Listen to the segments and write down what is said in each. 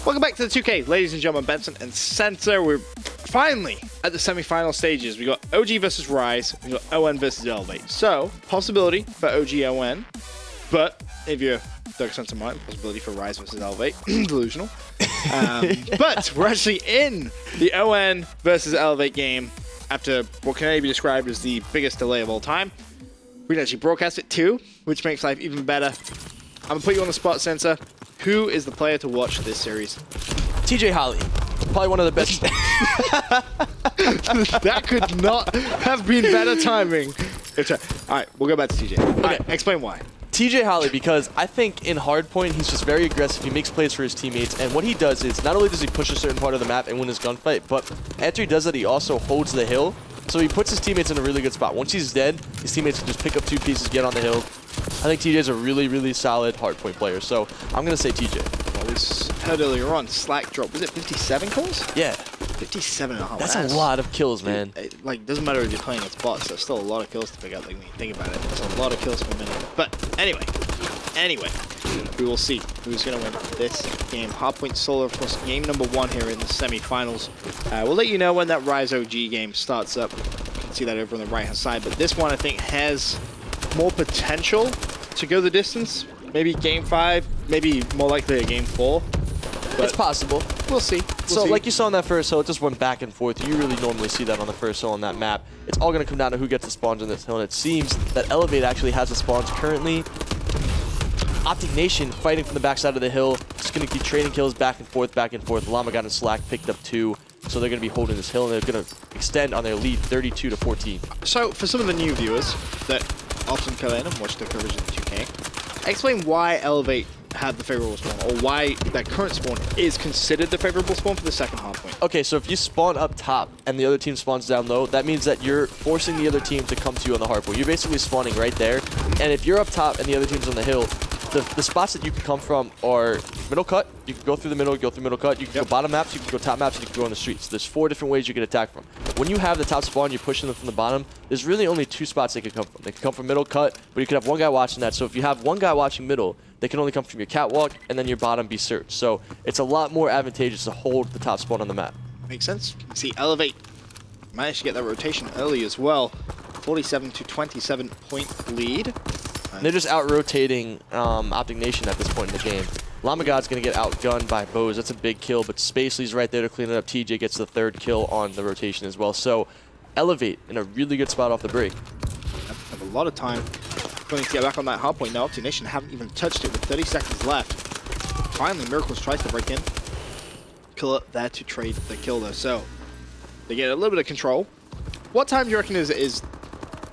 Welcome back to the 2K, ladies and gentlemen, Benson and Sensor. We're finally at the semi-final stages. We got OG versus Rise, we got ON versus eLevate. So, possibility for OG ON, but if you're Dark Sensor Martin, possibility for Rise versus eLevate. Delusional. But we're actually in the ON versus eLevate game after what can only be described as the biggest delay of all time. We can actually broadcast it too, which makes life even better. I'm gonna put you on the spot, Sensor. Who is the player to watch this series? TJ Holly. Probably one of the best. That could not have been better timing. All right, we'll go back to TJ. Okay. Right, explain why. TJ Holly, because I think in hardpoint, he's just very aggressive. He makes plays for his teammates. And what he does is, not only does he push a certain part of the map and win his gunfight, but after he does that, he also holds the hill. So he puts his teammates in a really good spot. Once he's dead, his teammates can just pick up 2 pieces, get on the hill. I think TJ is a really, really solid hardpoint player. So I'm going to say TJ. Well, we heard earlier on, Slack drop. Was it 57 kills? Yeah. 57 and a half. That's a lot of kills, man. It doesn't matter if you're playing against bots. There's still a lot of kills to pick up. Like, when you think about it, there's a lot of kills per minute. But anyway, we will see who's going to win this game. Hardpoint solo, of course, game number 1 here in the semi-finals. We'll let you know when that Rise OG game starts up. You can see that over on the right-hand side. But this one, I think, has more potential to go the distance. Maybe game 5, maybe more likely a game 4. But it's possible. We'll see. So like you saw on that first hill, it just went back and forth. You really normally see that on the first hill on that map. It's all going to come down to who gets the spawns in this hill. And it seems that eLevate actually has the spawns currently. OpTic Nation fighting from the backside of the hill. Just going to keep trading kills back and forth, back and forth. Llama got in Slack, picked up 2. So they're going to be holding this hill, and they're going to extend on their lead 32-14. So for some of the new viewers that often come in and watch the coverage of the 2K, explain why eLevate had the favorable spawn, or why that current spawn is considered the favorable spawn for the second hardpoint. Okay, so if you spawn up top and the other team spawns down low, that means that you're forcing the other team to come to you on the hardpoint. You're basically spawning right there, and if you're up top and the other team's on the hill, the spots that you can come from are middle cut. You can go through the middle, go through middle cut. You can go bottom maps, you can go top maps, and you can go on the streets. There's 4 different ways you can attack from. When you have the top spawn, you're pushing them from the bottom, there's really only 2 spots they can come from. They can come from middle cut, but you could have 1 guy watching that. So if you have 1 guy watching middle, they can only come from your catwalk, and then your bottom be searched. So it's a lot more advantageous to hold the top spawn on the map. Makes sense. You can see eLevate managed to get that rotation early as well. 47 to 27 point lead. They're just out-rotating OpTic Nation at this point in the game. Llama God's going to get outgunned by Bose. That's a big kill, but Spacely's right there to clean it up. TJ gets the 3rd kill on the rotation as well. So eLevate in a really good spot off the break. Have a lot of time going to get back on that hardpoint now. OpTic Nation haven't even touched it with 30 seconds left. Finally, Miracles tries to break in. Killer there to trade the kill though. So they get a little bit of control. What time do you reckon is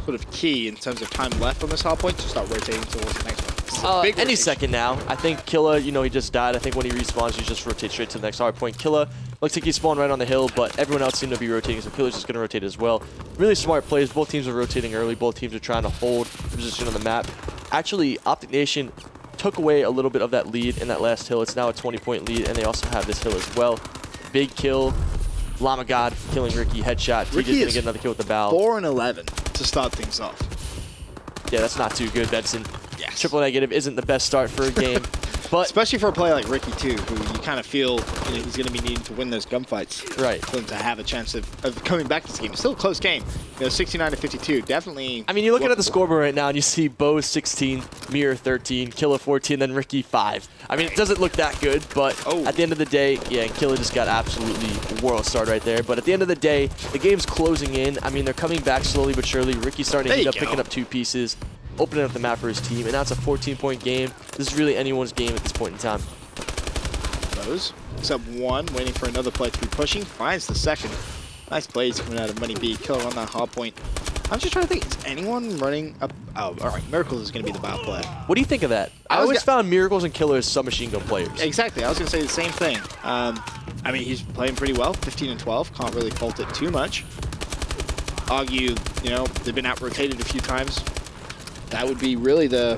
sort of key in terms of time left on this hardpoint to start rotating towards the next one? Any second now. I think Killa, you know, he just died. I think when he respawns, you just rotate straight to the next hardpoint. Killa looks like he spawned right on the hill, but everyone else seemed to be rotating, so Killa's just going to rotate as well. Really smart plays. Both teams are rotating early. Both teams are trying to hold position on the map. Actually, OpTic Nation took away a little bit of that lead in that last hill. It's now a 20-point lead, and they also have this hill as well. Big kill. Llama God killing Ricky, headshot. TJ's going to get another kill with the bow. 4 and 11 to start things off. Yeah, that's not too good, Benson. Yes. Triple negative isn't the best start for a game. But especially for a player like Ricky too, who you kind of feel he's going to be needing to win those gunfights. Right. For him to have a chance of coming back to this game. It's still a close game. 69 to 52. Definitely. I mean, you're looking at the scoreboard right now, and you see Bo 16, Mirror 13, Killa 14, then Ricky 5. I mean, it doesn't look that good, but at the end of the day, yeah, Killa just got absolutely world start right there. But at the end of the day, the game's closing in. I mean, they're coming back slowly but surely. Ricky's starting to end up picking up 2 pieces, opening up the map for his team, and now it's a 14-point game. This is really anyone's game at this point in time. Bose, except 1, waiting for another player to be pushing, finds the 2nd. Nice plays coming out of Money B, killer on that hard point. I'm just trying to think, is anyone running up? Oh, all right, Miracles is going to be the bow player. What do you think of that? I always found Miracles and Killer as submachine gun players. Exactly, I was going to say the same thing. I mean, he's playing pretty well, 15 and 12, can't really fault it too much. Argue, you know, they've been out-rotated a few times. That would be really the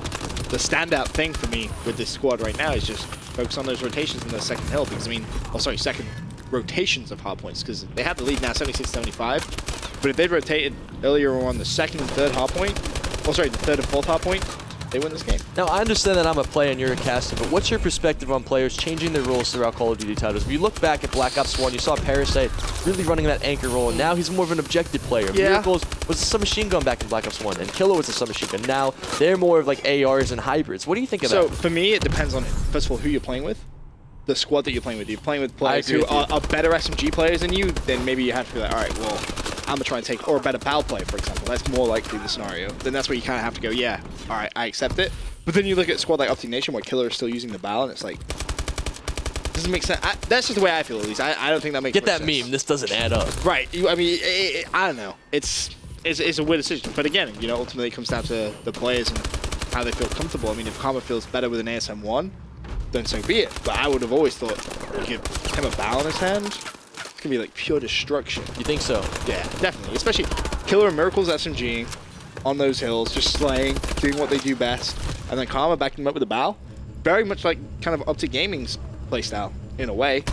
standout thing for me with this squad right now, is just focus on those rotations in the second hill, because, I mean, oh, sorry, second rotations of hard points, because they have the lead now, 76-75. But if they'd rotated earlier on the 2nd and 3rd hard point, oh, sorry, the 3rd and 4th hard point, they win this game. Now, I understand that I'm a player and you're a caster, but what's your perspective on players changing their roles throughout Call of Duty titles? If you look back at Black Ops 1, you saw Parasite really running that anchor role, and now he's more of an objective player. Yeah. Miracles was a submachine gun back in Black Ops 1, and Killer was a submachine gun. Now, they're more of like ARs and hybrids. What do you think of that? So, for me, it depends on, first of all, who you're playing with. The squad that you're playing with. If you're playing with players who are better SMG players than you, then maybe you have to be like, all right, well, I'm going to try and take, or a better BAL player, for example. That's more likely the scenario. Then that's where you kind of have to go, yeah, all right, I accept it. But then you look at a squad like OpTic Nation where Killer is still using the BAL, and it's like, doesn't make sense. That's just the way I feel, at least. I don't think that makes sense. Get that meme. This doesn't add up. Right. I mean, I don't know. It's a weird decision. But again, you know, ultimately it comes down to the players and how they feel comfortable. I mean, if Karma feels better with an ASM-1, then so be it. But I would have always thought, give him a BAL in his hand, it's gonna be like pure destruction. You think so? Yeah, definitely. Especially Killer and Miracles SMGing on those hills, just slaying, doing what they do best, and then Karma backing them up with a BAL. Very much like kind of OpTic Gaming's playstyle in a way.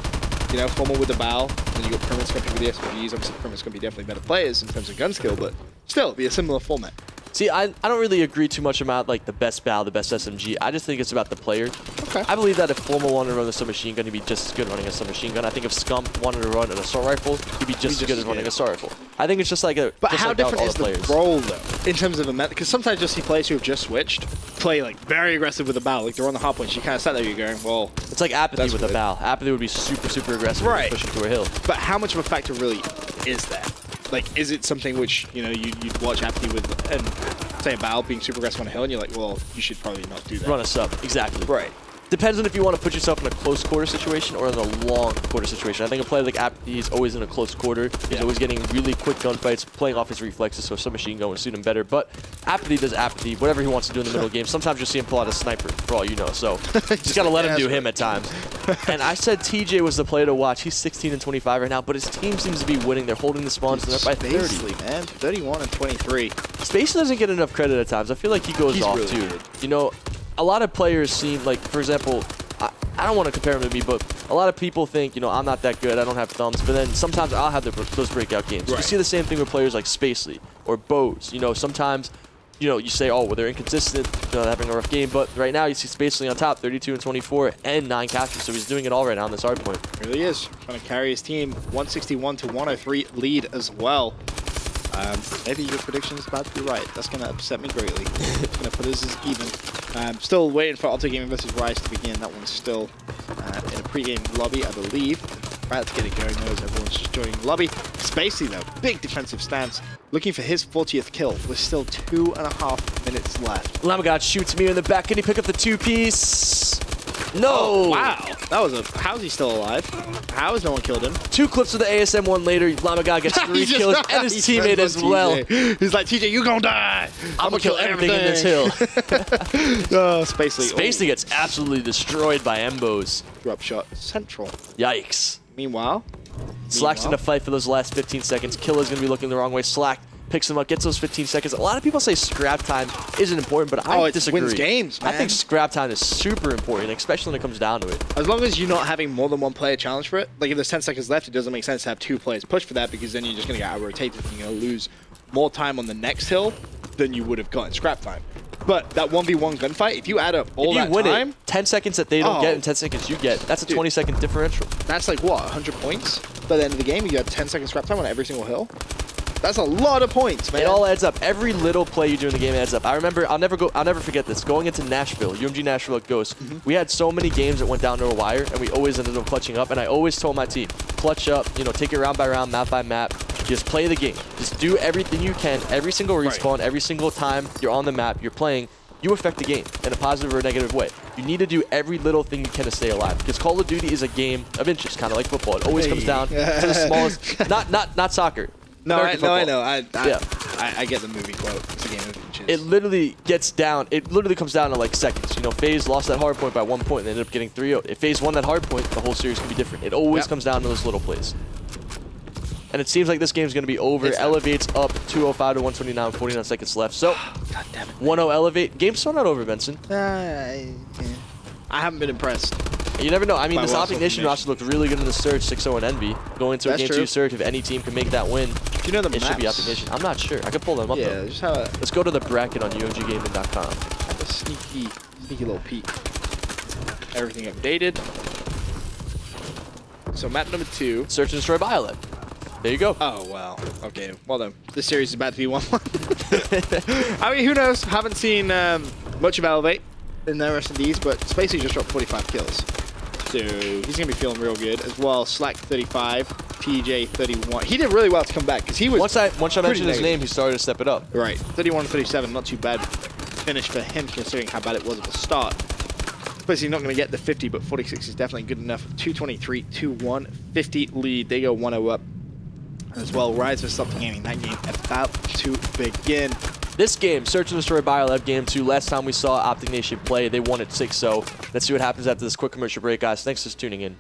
You know, Formal with the BAL, and you got Primus coming with the SMGs. Obviously, Primus gonna be definitely better players in terms of gun skill, but still, it'd be a similar format. See, I don't really agree too much about like the best BAL, the best SMG. I just think it's about the player. Okay. I believe that if Formal wanted to run the submachine gun, he'd be just as good running a submachine gun. I think if Scum wanted to run an assault rifle, he'd be just as good as running an assault rifle. I think it's just like a. But just how like different all is the role though, in terms of a method? Because sometimes you'll see players who have just switched play like very aggressive with a BAL, like they're on the hard point. You kind of sat there, you're going, well, it's like Apathy with a BAL. Apathy would be super aggressive, right, pushing through a hill. But how much of a factor really is that? Like, is it something which, you know, you'd watch Apathy with, and say a BAL being super aggressive on a hill, and you're like, well, you should probably not do that. Run a sub, exactly. Right. Depends on if you want to put yourself in a close quarter situation or in a long quarter situation. I think a player like Apathy is always in a close quarter. He's always getting really quick gunfights, playing off his reflexes, so submachine gun would suit him better. But Apathy does Apathy, whatever he wants to do in the middle game. Sometimes you'll see him pull out a sniper, for all you know. So just got to let him do him at times. And I said TJ was the player to watch. He's 16 and 25 right now, but his team seems to be winning. They're holding the spawns, and they're up by 30. Man, 31 and 23. Space doesn't get enough credit at times. I feel like he goes off really too. good. You know, a lot of players seem like, for example, I don't want to compare him to me, but a lot of people think, you know, I'm not that good, I don't have thumbs, but then sometimes I'll have those breakout games. Right. You see the same thing with players like Spacely or Bose. You know, sometimes, you know, you say, oh, well, they're inconsistent, you know, having a rough game, but right now you see Spacely on top, 32 and 24 and 9 captures, so he's doing it all right now on this hard point. Really is. Trying to carry his team, 161 to 103 lead as well. Maybe your prediction is about to be right. That's going to upset me greatly. It's going to put us as even. Still waiting for OpTic Gaming versus Rise to begin. That one's still in a pre-game lobby, I believe. About to get it going though as everyone's just joining the lobby. Spacey though, big defensive stance. Looking for his 40th kill with still 2.5 minutes left. Lamagod shoots me in the back. Can he pick up the 2-piece? No! Oh, wow. That was a... How's he still alive? How has no one killed him? 2 clips of the ASM-1 later. Lamagod gets 3 kills and his teammate as well. He's like, TJ, you gonna die! I'm gonna kill everything in this hill. Spacely. Spacely gets absolutely destroyed by Embos. Drop shot central. Yikes. Meanwhile... Slack's in a fight for those last 15 seconds. Killer's gonna be looking the wrong way. Slack picks him up, gets those 15 seconds. A lot of people say scrap time isn't important, but I disagree. Wins games, man. I think scrap time is super important, especially when it comes down to it. As long as you're not having more than one player challenge for it, like if there's 10 seconds left, it doesn't make sense to have 2 players push for that because then you're just going to get out-rotated and you're going to lose more time on the next hill than you would have gotten scrap time. But that 1v1 gunfight, if you add up all that time... 10 seconds that they don't get and 10 seconds you get, that's a 20-second differential. That's like, what, 100 points? By the end of the game, you got 10 seconds scrap time on every single hill? That's a lot of points, man. It all adds up. Every little play you do in the game adds up. I remember, I'll never forget this. Going into Nashville, UMG Nashville at Ghost, we had so many games that went down to a wire, and we always ended up clutching up. And I always told my team, clutch up, you know, take it round by round, map by map. Just play the game. Just do everything you can. Every single respawn, every single time you're on the map, you're playing, you affect the game in a positive or a negative way. You need to do every little thing you can to stay alive. Because Call of Duty is a game of inches, kind of like football. It always comes down to the smallest. Not soccer. No, I know. I get the movie quote. It's a game of inches. It literally gets down. It literally comes down to like seconds. You know, FaZe lost that hard point by 1 point and they ended up getting 3-0. If FaZe won that hard point, the whole series can be different. It always comes down to those little plays. And it seems like this game's going to be over. eLevate's up 205 to 129, 49 seconds left. So, 1-0 eLevate. Game's still not over, Benson. I haven't been impressed. You never know. I mean, this OpTic Nation roster looked really good in the Surge, 6-0 and Envy. Going into a Game 2 Surge, if any team can make that win, do you know the it should be OpTic Nation. I'm not sure. I could pull them up, though. Just have Let's go to the bracket on UMGgaming.com. sneaky little peek. Everything updated. So map number 2. Search and destroy BioLab. There you go. Oh, wow. Okay, well done. This series is about to be 1-1. I mean, who knows? Haven't seen much of eLevate in the rest of these, but Spacey just dropped 45 kills. So he's going to be feeling real good as well. Slack 35, PJ 31. He did really well to come back because he was Once I mentioned his name, he started to step it up. Right. 31 and 37, not too bad finish for him considering how bad it was at the start. Spacey's not going to get the 50, but 46 is definitely good enough. 223, 2-1, 50 lead. They go 1-0 up. As well, Rise versus Optic Gaming. That game about to begin. This game, Search and Destroy BioLab Game 2, last time we saw OpTic Nation play, they won it 6-0. Let's see what happens after this quick commercial break, guys. Thanks for tuning in.